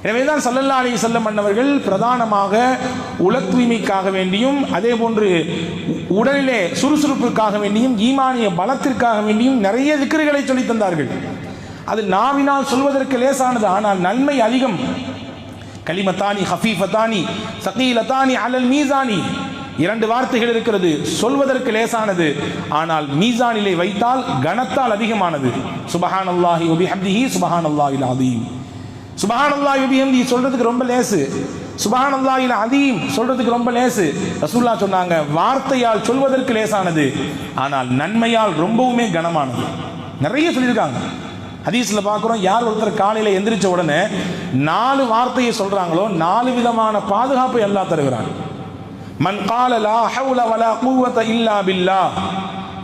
எனவேதான் ஸல்லல்லாஹு அலைஹி வஸல்லம் அன்னவர்கள் பிரதானமாக உள தூய்மைக்காக வேண்டியும், அதே போன்று உடலிலே சுறுசுறுப்புக்காக வேண்டியும், ஈமானிய பலத்திற்காக வேண்டியும் நிறைய திக்ருகளை சொல்லி தந்தார்கள். அது நாவினால் சொல்வதற்கு லேசானது, ஆனால் நன்மை அதிகம். கலிமத்தானி ஹஃபீஃபத்தானி ஸகீலத்தானி அலல் மீசானி, இரண்டு வார்த்தைகள் இருக்கிறது, சொல்வதற்கு லேசானது, ஆனால் மீசானிலே வைத்தால் கனத்தால் அதிகமானது. சுபஹானல்லாஹி வ பிஹம்திஹி சுபஹானல்லாஹில் அஸீம். சுபஹானல்லாஹி வ பிஹம்திஹி சொல்றதுக்கு ரொம்ப லேசு, சுபஹானல்லாஹில் அஸீம் சொல்றதுக்கு ரொம்ப லேசு. ரசூலுல்லாஹ் சொன்னாங்க, வார்த்தையால் சொல்வதற்கு லேசானது, ஆனால் நன்மையால் ரொம்பவுமே கனமானது. நிறைய சொல்லியிருக்காங்க. ஹதீஸ்ல பார்க்குறோம், யார் ஒருத்தர் காலையில் எந்திரிச்ச உடனே 4 வார்த்தையை சொல்றாங்களோ 4 விதமான பாதுகாப்பை அல்லாஹ் தருகிறான். மன் கால லா ஹவுல வலா குவத இல்லா பில்லாஹ்,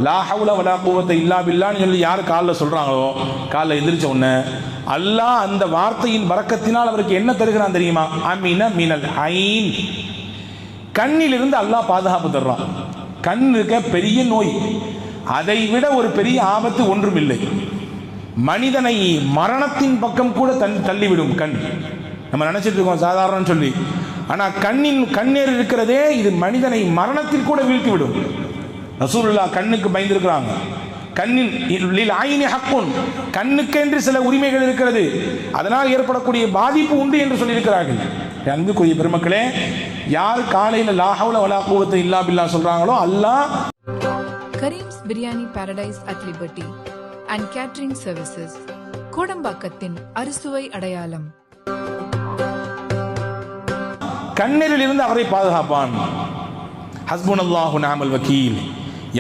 லா ஹவுல வலா குவத இல்லா பில்லாஹ்னு சொல்லி யார் காலைல சொல்றாங்களோ, காலைல எந்திரிச்ச உடனே அல்லாஹ் அந்த வார்த்தையின் பரக்கத்தினால் அவருக்கு என்ன தருகிறான் தெரியுமா? அமின மினல் ஐன், கண்ணிலிருந்து அல்லாஹ் பாதுகாப்பு தர்றான். கண் இருக்க பெரிய நோய், அதை விட ஒரு பெரிய ஆபத்து ஒன்றும் இல்லை. மனிதனை மரணத்தின் பக்கம் கூட தள்ளிவிடும் கண். நம்ம நினைச்சிட்டு இருக்கோம் சாதாரணம் சொல்லி, ஆனா கண்ணீர் இருக்கிறதே இது மனிதனை மரணத்தில் கூட வீழ்த்தி விடும். ரசூலுல்லாஹ் கண்ணுக்கு பயந்திருக்கிறாங்க. கண்ணின் ஐனி ஹக்குன், கண்ணுக்கென்று சில உரிமைகள் இருக்கிறது, அதனால் ஏற்படக்கூடிய பாதிப்பு உண்டு என்று சொல்லியிருக்கிறார்கள். அன்புக்குரிய பெருமக்களே, யார் காலையில் லா ஹவுல வலா குவத்த இல்லா பில்லாஹ் சொல்றாங்களோ அல்லாஹ். Karim's biryani paradise at liberty and catering services, கோடம்பாக்கத்தின் அறுசுவை அடையாளம். கண்ணீரில் இருந்து அவரை பாதுகாப்பான். ஹஸ்புனல்லாஹு நிஅமல் வக்கீல்,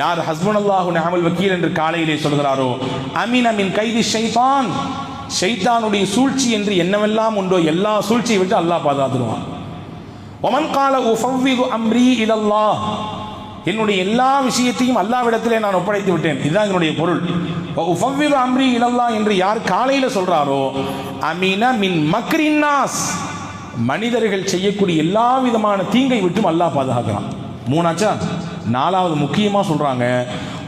யார் ஹஸ்புனல்லாஹு நிஅமல் வக்கீல் என்று காலையிலே சொல்கிறாரோ, அமீன மின் கைதி ஷைத்தான், ஷைத்தானுடைய சூழ்ச்சி என்று என்னவெல்லாம் உண்டோ எல்லா சூழ்ச்சியை விட்டு அல்லாஹ் பாதுகாத்துடுவான். ஒமன் கால உஃபவ்விது அம்ரி இலல்லாஹ், என்னுடைய எல்லா விஷயத்தையும் அல்லாஹ்விடத்திலே நான் ஒப்படைத்து விட்டேன், இதுதான் என்னுடைய பொருள். உஃபவ்விது அம்ரி இலல்லாஹ் என்று யார் காலையில சொல்றாரோ, அமீன மின் மக்ரின் நாஸ், மனிதர்கள் செய்யக்கூடிய எல்லா விதமான தீங்கை விட்டும் அல்லாஹ் பாதுகாக்கிறான். மூணாச்சா? நாலாவது முக்கியமா சொல்றாங்க,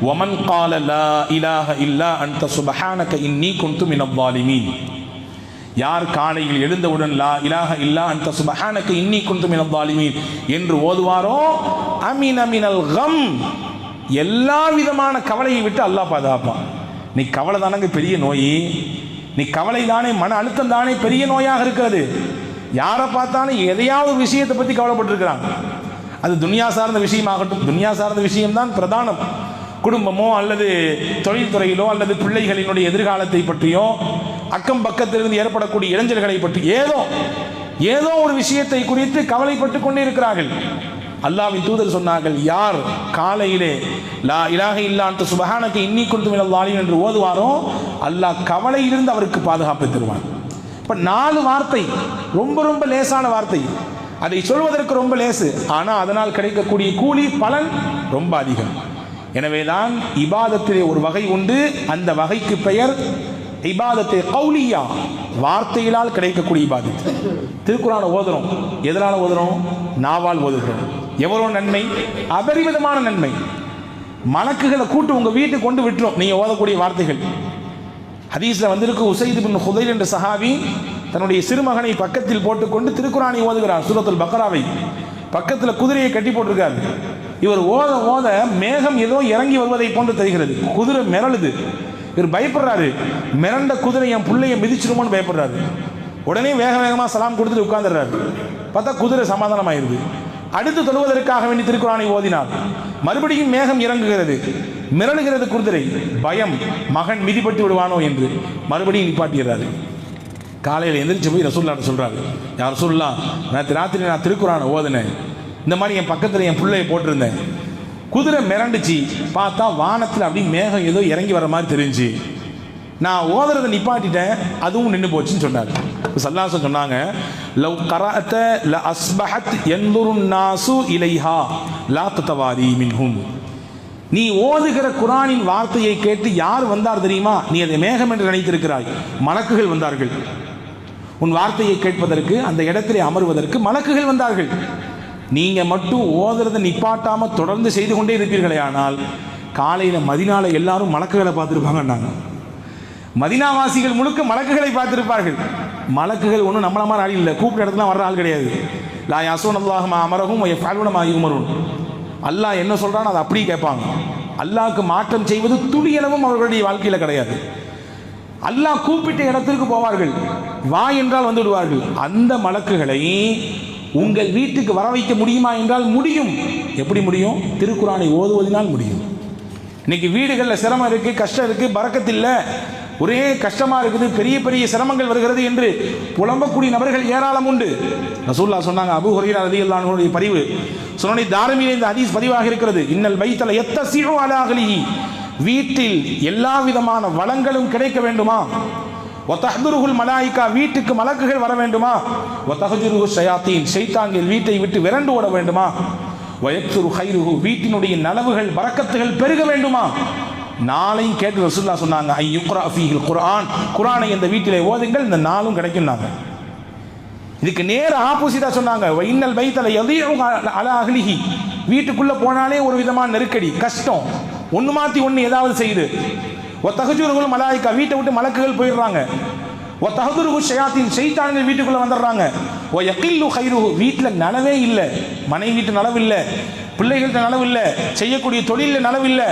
வமன் கால லா இலாஹ இல்லா அன்த சுப்ஹானக இன்னி குன்து மினல் ஸாலிமீன், யார் காலையில் எழுந்தவுடன் லா இலாஹ இல்லா அன்த சுப்ஹானக இன்னி குன்து மினல் ஸாலிமீன் என்று ஓதுவாரோ, அமீன மினல் கம், எல்லா விதமான கவலையை விட்டு அல்லாஹ் பாதுகாப்பான். நீ கவலை தானங்க பெரிய நோய், நீ கவலை தானே, மன அழுத்தம் தானே பெரிய நோயாக இருக்கிறது. யாரை பார்த்தாலும் எதையாவது விஷயத்தை பற்றி கவலைப்பட்டிருக்கிறாங்க. அது துனியா சார்ந்த விஷயமாகட்டும், துனியா சார்ந்த விஷயம்தான் பிரதானம். குடும்பமோ அல்லது தொழில்துறையிலோ அல்லது பிள்ளைகளினுடைய எதிர்காலத்தை பற்றியோ, அக்கம் பக்கத்திலிருந்து ஏற்படக்கூடிய இளைஞர்களை பற்றி ஏதோ ஒரு விஷயத்தை குறித்து கவலைப்பட்டு கொண்டே இருக்கிறார்கள். அல்லாஹ்வின் தூதர் சொன்னார்கள், யார் காலையிலே லா இலாஹ இல்லா அன்த சுப்ஹானக இன்னி குன்து மினல் ஸாலிமீன் என்று ஓதுவாரோ அல்லாஹ் கவலையிலிருந்து அவருக்கு பாதுகாப்பை தருவான். இப்போ 4 வார்த்தை ரொம்ப ரொம்ப லேசான வார்த்தை, அதை சொல்வதற்கு ரொம்ப லேசு, ஆனால் அதனால் கிடைக்கக்கூடிய கூலி பலன் ரொம்ப அதிகம். எனவேதான் இபாதத்திலே ஒரு வகை உண்டு, அந்த வகைக்கு பெயர் இபாதத்தே கௌலியா, வார்த்தையினால் கிடைக்கக்கூடிய இபாதத். திருக்குர்ஆனை ஓதுறோம், எதனால் ஓதுறோம்? நாவால் ஓதுகிறோம். எவ்வளோ நன்மை, அபரிமிதமான நன்மை. மலக்குகளை கூட்டு உங்க வீட்டுக்கு கொண்டு விட்டுரும் நீங்க ஓதக்கூடிய வார்த்தைகள். ஹதீஸ்ல வந்திருக்கு, உசைத் பின் ஹுதைர் என்ற சஹாபி தன்னுடைய சிறுமகனை பக்கத்தில் போட்டுக்கொண்டு திருக்குர்ஆனை ஓதுகிறார். சூரத்துல் பக்ராவை பக்கத்தில் குதிரையை கட்டி போட்டிருக்காரு. இவர் ஓத ஓத மேகம் ஏதோ இறங்கி வருவதை போன்று தெரிகிறது. குதிரை மிரளுது, இவர் பயப்படுறாரு. மிரண்ட குதிரை என் பிள்ளையை மிதிச்சிருமோன்னு பயப்படுறாரு. உடனே வேக வேகமாக சலாம் கொடுத்துட்டு உட்கார்ந்துடுறாரு. பார்த்தா குதிரை சமாதானம் ஆயிடுது. அடுத்து தொழுவதற்காக வேண்டி திருக்குர்ஆனை ஓதினார். மறுபடியும் மேகம் இறங்குகிறது, மிரளுகிறது குதிரை. பயம், மகன் மிதிப்பட்டு விடுவானோ என்று மறுபடியும் நிப்பாட்டிடுறாரு. காலையில் எந்திரிச்சு போய் ரசூலுல்லாஹ் சொல்றாரு, யார் ரசூலுல்லாஹ், நேற்று ராத்திரி நான் திருக்குர்ஆனை ஓதினேன், இந்த மாதிரி என் பக்கத்தில் என் பிள்ளையை போட்டிருந்தேன், குதிரை மிரண்டுச்சு, பார்த்தா வானத்தில் அப்படி மேகம் ஏதோ இறங்கி வர மாதிரி தெரிஞ்சு, நான் ஓதுறதை நிப்பாட்டிட்டேன், அதுவும் நின்று போச்சுன்னு சொன்னார். ஸல்லல்லாஹு அலைஹி சொன்னாங்க, லவ் கரஅத ல அஸ்பஹத் யன்துருன் நாசு இலைஹா லா ததவாரி மின்ஹும், நீ ஓதுகிற குர்ஆனின் வார்த்தையை கேட்டு யார் வந்தார் தெரியுமா? நீ அதை மேகம் என்று நினைத்திருக்கிறாய், மலக்குகள் வந்தார்கள். உன் வார்த்தையை கேட்பதற்கு, அந்த இடத்திலே அமர்வதற்கு மலக்குகள் வந்தார்கள். நீங்க மட்டும் ஓதுறதை நிப்பாட்டாம தொடர்ந்து செய்து கொண்டே இருப்பீர்களே, ஆனால் காலையில மதீனால எல்லாரும் மலக்குகளை பார்த்திருப்பாங்கன்னாங்க. மதீனாவாசிகள் முழுக்க மலக்குகளை பார்த்திருப்பார்கள். மலக்குகள் ஒன்றும் நம்மள மாதிரி ஆள் இல்லை, கூப்பிட்ட இடத்துல வர்ற ஆள் கிடையாது. லா யஸூன அல்லாஹ மா அமரஹும் வ யஃஅலூன மா யுமரூன். அல்லாஹ் என்ன சொல்றானோ அதை அப்படியே கேட்பாங்க. அல்லாஹ்க்கு மாற்றம் செய்வது துளியளவும் அவர்களுடைய வாழ்க்கையில் கிடையாது. அல்லாஹ் கூப்பிட்ட இடத்திற்கு போவார்கள், வா என்றால் வந்து விடுவார்கள். அந்த மலக்குகளை உங்கள் வீட்டுக்கு வர வைக்க முடியுமா என்றால் முடியும். எப்படி முடியும்? திருக்குரானை ஓதுவதனால் முடியும். இன்னைக்கு வீடுகளில் சிரமம் இருக்கு, கஷ்டம் இருக்கு, பரக்கத்து இல்லை, ஒரே கஷ்டமா இருக்குது, பெரிய பெரிய சிரமங்கள் வருகிறது என்று புலம்பக்கூடிய நபர்கள் ஏராளம் உண்டு. ரசூலுல்லாஹ் சொன்னாங்க, அபூ ஹுரைரா ரலியல்லாஹு அன்ஹுடைய பதிவு சுனனி தாரிமிலே இந்த ஹதீஸ் பதிவாக இருக்கிறது. இன்னல் பைத்தல யத்தஸிஉ அலா அஹ்லிஹி, வீட்டில் எல்லா விதமான வளங்களும் கிடைக்க வேண்டுமா? வதஹ்துருஹுல் மலாயிகா, வீட்டுக்கு மலக்குகள் வர வேண்டுமா? வதஹ்ஜுருஹு ஷயாத்தீன், ஷைத்தான்கள் வீட்டை விட்டு விரண்டு ஓட வேண்டுமா? வயக்துரு கைருஹு, வீட்டினுடைய நலவுகள் பரக்கத்துகள் பெருக வேண்டுமா? நாளையும் கேட்டு ரசூலுல்லாஹ் சொன்னாங்க, ஐயுக்ரா ஃபீஹில் குர்ஆன், குர்ஆனை இந்த வீட்டிலே ஓதுங்கள், இந்த நாளும் கிடைக்கும்னாங்க. இதுக்கு நேர ஆப்போசிட்டா சொன்னாங்க, இன்னல் பைத்தல யதீஉ அலா அஹ்லிஹி, வீட்டுக்குள்ள போனாலே ஒரு விதமான நெருக்கடி, கஷ்டம், ஒன்று மாற்றி ஒன்று ஏதாவது செய்யுது. ஒத்தஹஜுருகுல் மலாயிகா, வீட்டை விட்டு மலக்குகள் போயிடுறாங்க. ஒத்தஹதுருகு ஷயாத்தீன், ஷைத்தான்கள் வீட்டுக்குள்ள வந்துடுறாங்க. ஓ யகில்லு கைருஹு, வீட்டில் நலவே இல்லை, மனைவி வீட்டு நலவு இல்லை, பிள்ளைகள்கிட்ட நலவு இல்லை, செய்யக்கூடிய தொழிலில் நலவு இல்லை,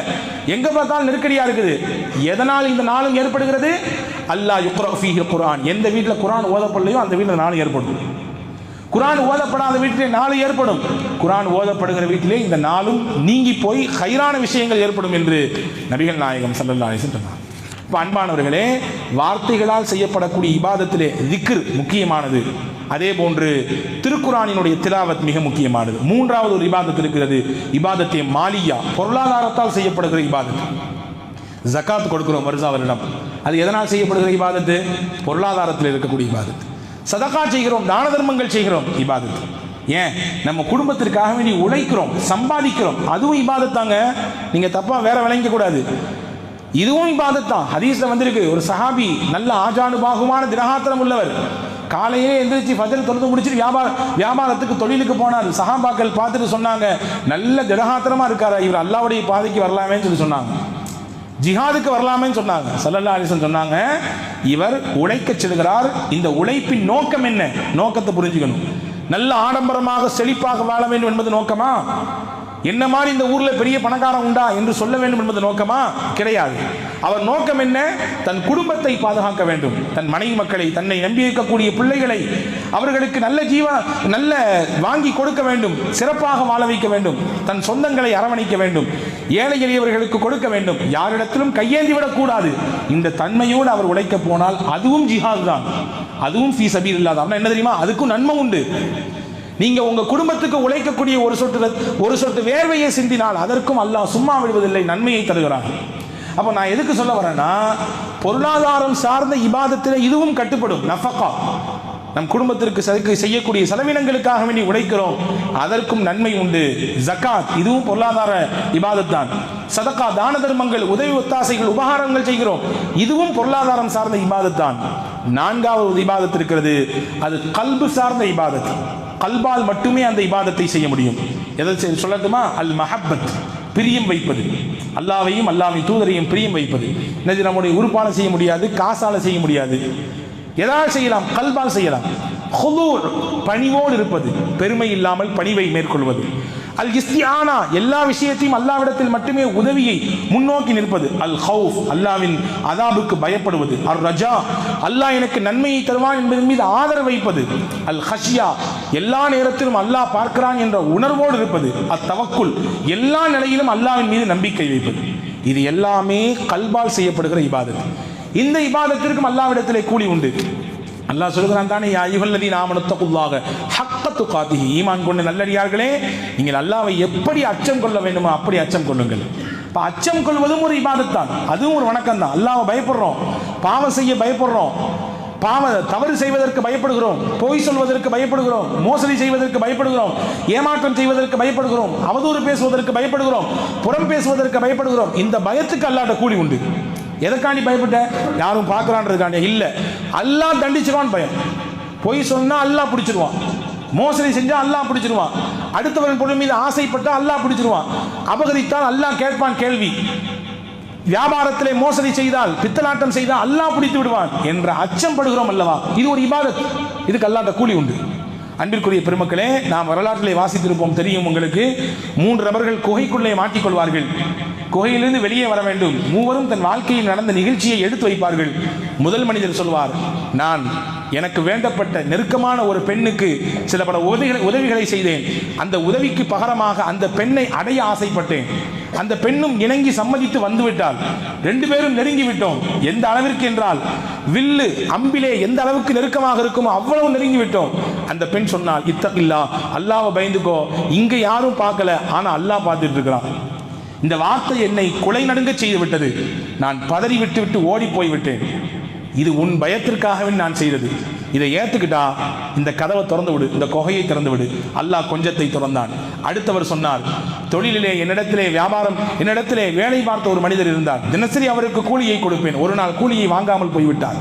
எங்கே பார்த்தாலும் நெருக்கடியாக இருக்குது. எதனால் இந்த நாளும் ஏற்படுகிறது? அல்லாஹ் யுக்ரா ஃபீஹில் குர்ஆன், எந்த வீட்டில் குர்ஆன் ஓதப்படலையோ அந்த வீட்டில் நாளும் ஏற்படும். குர்ஆன் ஓதப்படாத வீட்டிலே நாளும் ஏற்படும், குர்ஆன் ஓதப்படுகிற வீட்டிலே இந்த நாளும் நீங்கி போய் ஹைரான விஷயங்கள் ஏற்படும் என்று நபிகள் நாயகம் ஸல்லல்லாஹு அலைஹி வஸல்லம் சொன்னார். இப்போ அன்பானவர்களே, வார்த்தைகளால் செய்யப்படக்கூடிய இபாதத்திலே திக்ர் முக்கியமானது. அதே போன்று திருக்குரானினுடைய திலாவத் மிக முக்கியமானது. மூன்றாவது ஒரு இபாதத் இருக்கிறது, இபாதத்தே மாலியா, பொருளாதாரத்தால் செய்யப்படுகிற இபாதத். ஜகாத் கொடுக்கிறோம் வருஷா வருடம், அது எதனால் செய்யப்படுகிற இபாதத்து? பொருளாதாரத்தில் இருக்கக்கூடிய இபாதத். சதகா செய்கிறோம், தான தர்மங்கள் செய்கிறோம், இபாதத். ஏன்? நம்ம குடும்பத்திற்காக வேண்டி உழைக்கிறோம், சம்பாதிக்கிறோம், அதுவும் இபாதத் தாங்க. நீங்க தப்பா வேற விளங்க கூடாது, இதுவும் இபாதத் தான். ஹதீஸ்ல வந்திருக்கு, ஒரு சஹாபி நல்ல ஆஜானுபாகுமான திரகாத்திரம் உள்ளவர், காலையிலே எந்திரிச்சு ஃபஜ்ர் தொழுது முடிச்சுட்டு வியாபாரத்துக்கு தொழிலுக்கு போனார். சஹாபாக்கள் பார்த்துட்டு சொன்னாங்க, நல்ல திரகாத்திரமா இருக்காரு, இவர் அல்லாஹ்வுடைய பாதைக்கு வரலாமேன்னு சொல்லி சொன்னாங்க, ஜிஹாதுக்கு வரலாமேன்னு சொன்னாங்க. ஸல்லல்லாஹு அலைஹி வஸல்லம் சொன்னாங்க, இவர் உழைக்க செல்கிறார், இந்த உழைப்பின் நோக்கம் என்ன? நோக்கத்தை புரிஞ்சுக்கணும். நல்ல ஆடம்பரமாக செழிப்பாக வாழ வேண்டும் என்பது நோக்கமா? என்ன மாதிரி இந்த ஊர்ல பெரிய பணக்காரன் உண்டா என்று சொல்ல வேண்டும் என்பது நோக்கமா? கிடையாது. அவர் நோக்கம் என்ன? தன் குடும்பத்தை பாதுகாக்க வேண்டும், தன் மனைவி மக்களை, தன்னை நம்பி இருக்கக்கூடிய பிள்ளைகளை அவர்களுக்கு நல்ல வாங்கி கொடுக்க வேண்டும், சிறப்பாக வாழ வைக்க வேண்டும், தன் சொந்தங்களை அரவணைக்க வேண்டும், ஏழை எளியவர்களுக்கு கொடுக்க வேண்டும், யாரிடத்திலும் கையேந்தி விடக்கூடாது. இந்த தன்மையோடு அவர் உழைக்க போனால் அதுவும் ஜிஹாத் தான், அதுவும் ஃபீ சபீலில்லாஹ் தான். என்ன தெரியுமா? அதுக்கும் நன்மை உண்டு. நீங்க உங்க குடும்பத்துக்கு உழைக்கக்கூடிய ஒரு சொட்டு வேர்வையை சிந்தினால் அதற்கும் அல்லாஹ் சும்மா விடுவதில்லை, நன்மையை தருகிறான். அப்ப நான் எதுக்கு சொல்ல வரேன்னா, பொருளாதாரம் சார்ந்த இபாதத்தில் இதுவும் கட்டுப்படும். நஃபகா, நம் குடும்பத்திற்கு செய்யக்கூடிய செலவினங்களுக்காக வேண்டி உழைக்கிறோம், அதற்கும் நன்மை உண்டு. ஜகாத், இதுவும் பொருளாதார இபாதத் தான். சதகா, தான தர்மங்கள், உதவி ஒத்தாசைகள், உபகாரங்கள் செய்கிறோம், இதுவும் பொருளாதாரம் சார்ந்த இபாதத் தான். நான்காவது இபாதத் இருக்கிறது, அது கல்பு சார்ந்த இபாதத். கல்பால் மட்டுமே அந்த இபாதத்தை செய்ய முடியும். எதை சொல்லட்டுமா? அல் மஹப்பத், பிரியம் வைப்பது, அல்லாவையும் அல்லாஹ்வின் தூதரையும் பிரியம் வைப்பது. இது நம்முடைய உறுப்பால செய்ய முடியாது, காசால செய்ய முடியாது, எதால் செய்யலாம்? கல்பால் செய்யலாம். ஹுதூர், பணிவோடு இருப்பது, பெருமை இல்லாமல் பணிவை மேற்கொள்வது. அல் இஸ்திஆனா, எல்லா விஷயத்தையும் அல்லாஹ்விடத்தில் மட்டுமே உதவியை முன்னோக்கி நிற்பது. அல் ஹவுஃப், அல்லாஹ்வின் அதாபுக்கு பயப்படுவது. அர் ரஜா, அல்லாஹ் எனக்கு நன்மையை தருவான் என்பதன் மீது ஆதரவு வைப்பது. அல் ஹஷியா, எல்லா நேரத்திலும் அல்லாஹ் பார்க்கிறான் என்ற உணர்வோடு இருப்பது. அத் தவக்குல், எல்லா நிலையிலும் அல்லாஹ்வின் மீது நம்பிக்கை வைப்பது. இது எல்லாமே கல்பால் செய்யப்படுகிற இபாதத். இந்த இபாதத்திற்கும் அல்லாஹ்விடத்திலே கூலி உண்டு. அல்லாஹ் சொல்கிறான் தானே, யா அய்யுஹல்லதீன ஆமனு தகுல்லாஹ ஹக்க துகாதிஹி, ஈமான் கொண்ட நல்லடியார்களே, நீங்கள் அல்லாஹ்வை எப்படி அச்சம் கொள்ள வேண்டுமோ அப்படி அச்சம் கொள்ளுங்கள். இப்போ அச்சம் கொள்வதும் ஒரு இபாதத் தான், அதுவும் ஒரு வணக்கம் தான். அல்லாஹ்வை பயப்படுறோம், பாவம் செய்ய பயப்படுறோம், தவறு செய்வதற்கு பயப்படுகிறோம், பொய் சொல்வதற்கு பயப்படுகிறோம், மோசடி செய்வதற்கு பயப்படுகிறோம், ஏமாற்றம் செய்வதற்கு பயப்படுகிறோம், அவதூறு பேசுவதற்கு பயப்படுகிறோம், புறம் பேசுவதற்கு பயப்படுகிறோம். இந்த பயத்துக்கு அல்லாஹ்ட்ட கூலி உண்டு. எதற்காண்டி பயப்பட்ட? யாரும் பார்க்கறான்றதுக்காண்டி இல்ல, அல்லாஹ் தண்டிச்சிருவான் பயம். பொய் சொன்னா அல்லாஹ் பிடிச்சிருவான், மோசடி செஞ்சா அல்லாஹ் பிடிச்சிருவான், அடுத்தவரின் பொருள் மீது ஆசைப்பட்டா அல்லாஹ் பிடிச்சிருவான், அபகரித்தால் அல்லாஹ் கேட்பான் கேள்வி. வியாபாரத்திலே மோசடி செய்தால், பித்தலாட்டம் செய்தால் அல்லாஹ் பிடித்து விடுவான் என்ற அச்சம் படுகிறோம் அல்லவா? இது ஒரு இபாதத். இதுக்கு அல்லாஹ்ட்ட கூலி உண்டு. அன்பிற்குரிய பெருமக்களே, நாம் வரலாற்றிலே வாசித்திருப்போம், தெரியும் உங்களுக்கு. 3 நபர்கள் குகைக்குள்ளே மாட்டிக்கொள்வார்கள். குகையிலிருந்து வெளியே வர வேண்டும். மூவரும் தன் வாழ்க்கையில் நடந்த நிகழ்ச்சியை எடுத்து வைப்பார்கள். முதல் மனிதர் சொல்வார், நான் எனக்கு வேண்டப்பட்ட நெருக்கமான ஒரு பெண்ணுக்கு சில பல உதவிகளை செய்தேன். அந்த உதவிக்கு பகரமாக அந்த பெண்ணை அடைய ஆசைப்பட்டேன். அந்த பெண்ணும் இணங்கி சம்மதித்து வந்துவிட்டால் 2 பேரும் நெருங்கி விட்டோம். எந்த அளவிற்கு என்றால், வில்லு அம்பிலே எந்த அளவுக்கு நெருக்கமாக இருக்குமோ அவ்வளவு நெருங்கி விட்டோம். அந்த பெண் சொன்னால், இத்தகில்லா, அல்லாஹ்வை பயந்துக்கோ, இங்க யாரும் பார்க்கல, ஆனா அல்லாஹ் பார்த்துட்டு இருக்கிறான். இந்த வார்த்தை என்னை குலை நடுங்க செய்து விட்டது. நான் பதறி விட்டு ஓடி போய்விட்டேன். இது உன் பயத்திற்காகவே நான் செய்தது. இதை ஏத்துக்கிட்டா இந்த கதவை திறந்து விடு, இந்த குகையை திறந்து விடு. அல்லாஹ் கொஞ்சத்தை திறந்தான். அடுத்தவர் சொன்னார், தொழிலிலே என்னிடத்திலே வியாபாரம், என்னிடத்திலே வேலை பார்த்த ஒரு மனிதர் இருந்தார். தினசரி அவருக்கு கூலியை கொடுப்பேன். ஒரு நாள் கூலியை வாங்காமல் போய்விட்டார்.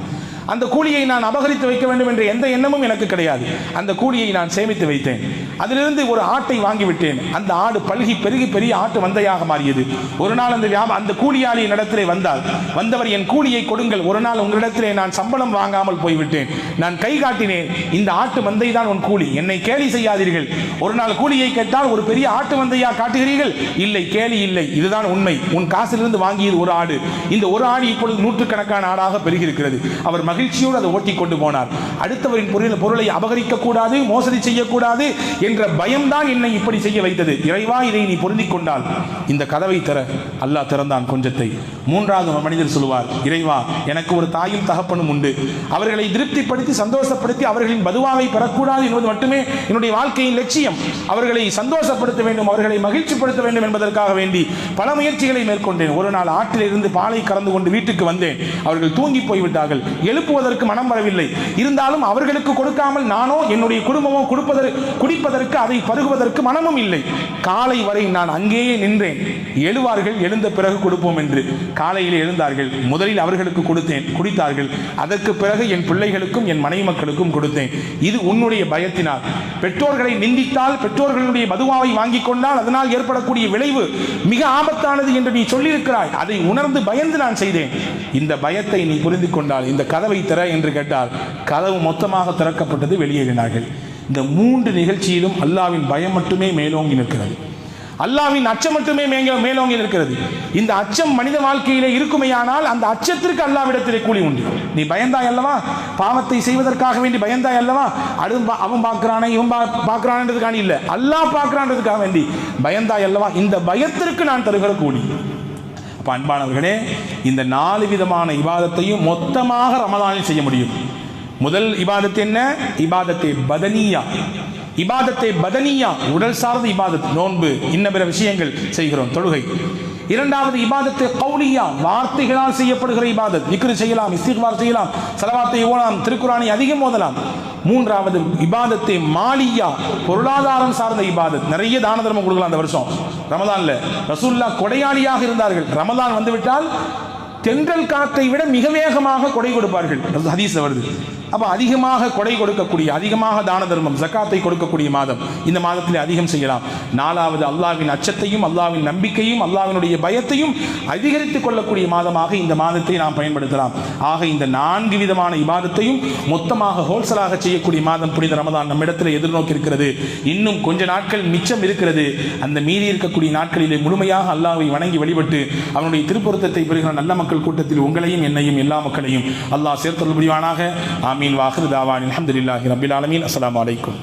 அந்த கூலியை நான் அபகரித்து வைக்க வேண்டும் என்ற எந்த எண்ணமும் எனக்கு கிடையாது. அந்த கூலியை நான் சேமித்து வைத்தேன். அதிலிருந்து ஒரு ஆட்டை வாங்கிவிட்டேன். அந்த ஆடு பல்கி பெருகி பெரிய ஆட்டு மந்தையாக மாறியது. ஒரு நாள் அந்த கூலியாளி இடத்திலே வந்தவர், என் கூலியை கொடுங்கள், ஒரு நாள் உங்களிடத்திலே நான் சம்பளம் வாங்காமல் போய்விட்டேன். நான் கை காட்டினேன், இந்த ஆட்டு மந்தை தான் உன் கூலி, என்னை கேலி செய்யாதீர்கள். ஒரு நாள் கூலியை கேட்டால் ஒரு பெரிய ஆட்டு மந்தையா காட்டுகிறீர்கள்? இல்லை, கேலி இல்லை, இதுதான் உண்மை. உன் காசிலிருந்து வாங்கியது ஒரு ஆடு. இந்த ஒரு ஆடு இப்பொழுது 100கணக்கான ஆடாக பெருகியிருக்கிறது. அவர் மகிழ்ச்சியோடு அதை ஓட்டி கொண்டு போனார். அடுத்தவரின் பொருளை அபகரிக்க கூடாது, மோசடி செய்யக்கூடாது என்ற பயம்தான் என்னை இப்படி செய்ய வைத்தது. இறைவா, இதை நீ பொருந்திக் கொண்டால் இந்த கதவை தர. அல்லாஹ் திறந்தான் கொஞ்சத்தை. 3வது மனிதர் சொல்லுவார், இறைவா, எனக்கு ஒரு தாயும் தகப்பனும் உண்டு. அவர்களை திருப்திப்படுத்தி சந்தோஷப்படுத்தி அவர்களின் பதுவாவை பெறக்கூடாது என்பது மட்டுமே என்னுடைய வாழ்க்கையின் லட்சியம். அவர்களை சந்தோஷப்படுத்த வேண்டும், அவர்களை மகிழ்ச்சிப்படுத்த வேண்டும் என்பதற்காக வேண்டி பல முயற்சிகளை மேற்கொண்டேன். ஒரு நாள் ஆற்றிலிருந்து பாலை கறந்து கொண்டு வீட்டுக்கு வந்தேன். அவர்கள் தூங்கி போய்விட்டார்கள். எழுப்புவதற்கு மனம் வரவில்லை. இருந்தாலும் அவர்களுக்கு கொடுக்காமல் நானோ என்னுடைய குடும்பமோ குடிப்பதற்கு, அதை பருகுவதற்கு மனமும் இல்லை. காலை வரை நான் அங்கேயே நின்றேன். எழுவார்கள், எழுந்த பிறகு கொடுப்போம் என்று. காலையில் எழுந்தார்கள். முதலில் அவர்களுக்கு கொடுத்தேன், குடித்தார்கள். அதற்கு பிறகு என் பிள்ளைகளுக்கும் என் மனைவி மக்களுக்கும் கொடுத்தேன். இது உன்னுடைய பயத்தினால். பெற்றோர்களை நிந்தித்தால், பெற்றோர்களுடைய பதுவாவை வாங்கிக் கொண்டால் அதனால் ஏற்படக்கூடிய விளைவு மிக ஆபத்தானது என்று நீ சொல்லியிருக்கிறாய். அதை உணர்ந்து பயந்து நான் செய்தேன். இந்த பயத்தை நீ புரிந்து கொண்டால் இந்த கதவை திற என்று கேட்டால் கதவு மொத்தமாக திறக்கப்பட்டது. வெளியேறினார்கள். இந்த 3 நிகழ்ச்சியிலும் அல்லாவின் பயம் மட்டுமே மேலோங்கி நிற்கிறது. அல்லாவின் அச்சம் மட்டுமே மேலோங்கி நிற்கிறது. இந்த அச்சம் மனித வாழ்க்கையிலே இருக்குமையானால் அந்த அச்சத்திற்கு அல்லாவிடத்திலே கூலி உண்டு. நீ பயந்தாய் அல்லவா, பாவத்தை செய்வதற்காக வேண்டி பயந்தாய் அல்லவா, அவன் பார்க்கிறானே இவன் பார்க்கிறான்றதுக்கான இல்லை, அல்லாஹ் பார்க்கிறான்றதுக்காக வேண்டி பயந்தாய் அல்லவா, இந்த பயத்திற்கு நான் தருகிற கூலி. அன்பானவர்களே, இந்த 4 விதமான இபாதத்தையும் மொத்தமாக ரமலானில் செய்ய முடியும். முதல் இபாதத் என்ன? இபாதத்தை பதனியா. இபாதத்தை பதனியா, உடல் சார்ந்த இபாதத், நோன்பு, இன்ன பிற விஷயங்கள் செய்கிறோம், தொழுகை. 2வது இபாதத்தை கௌலியா, வார்த்தைகளால் செய்யப்படுகிற இபாதத். திக்ர் செய்யலாம், இஸ்திக்பார் செய்யலாம், ஸலவாத்தை ஓதலாம், திருக்குர்ஆனை அதிகம் ஓதலாம். 3வது இபாதத்தை மாலியா, பொருளாதாரம் சார்ந்த இபாதத். நிறைய தான தர்மம் கொடுக்கலாம். அந்த வருஷம் ரமலான்ல ரசூலுல்லாஹ் கொடையாளியாக இருந்தார்கள். ரமலான் வந்துவிட்டால் தென்றல் காற்றை விட மிக வேகமாக கொடை கொடுப்பார்கள். ஹதீஸ்ல வருது. அப்போ அதிகமாக கொடை கொடுக்கக்கூடிய, அதிகமாக தான தர்மம் ஜக்காத்தை கொடுக்கக்கூடிய மாதம் இந்த மாதத்தில் அதிகம் செய்யலாம். 4வது அல்லாஹ்வின் அச்சத்தையும் அல்லாஹ்வின் நம்பிக்கையும் அல்லாஹ்வினுடைய பயத்தையும் அதிகரித்துக் கொள்ளக்கூடிய மாதமாக இந்த மாதத்தை நாம் பயன்படுத்தலாம். ஆக இந்த 4 விதமான இபாதத்தையும் மொத்தமாக ஹோல்சலாக செய்யக்கூடிய மாதம் புனித ரமதான் நம்மிடத்தில் எதிர்நோக்கி இருக்கிறது. இன்னும் கொஞ்ச நாட்கள் மிச்சம் இருக்கிறது. அந்த மீறி இருக்கக்கூடிய நாட்களிலே முழுமையாக அல்லாஹ்வை வணங்கி வழிபட்டு அவனுடைய திருப்பொருத்தத்தை பெறுகிற நல்ல மக்கள் கூட்டத்தில் உங்களையும் என்னையும் எல்லா மக்களையும் அல்லாஹ் சேர்த்தருள் புரிவானாக. ஆமீன். வாஹிரு தாவான் அல்ஹம்துலில்லாஹி ரப்பில் ஆலமீன். அஸ்ஸலாமு அலைக்கும்.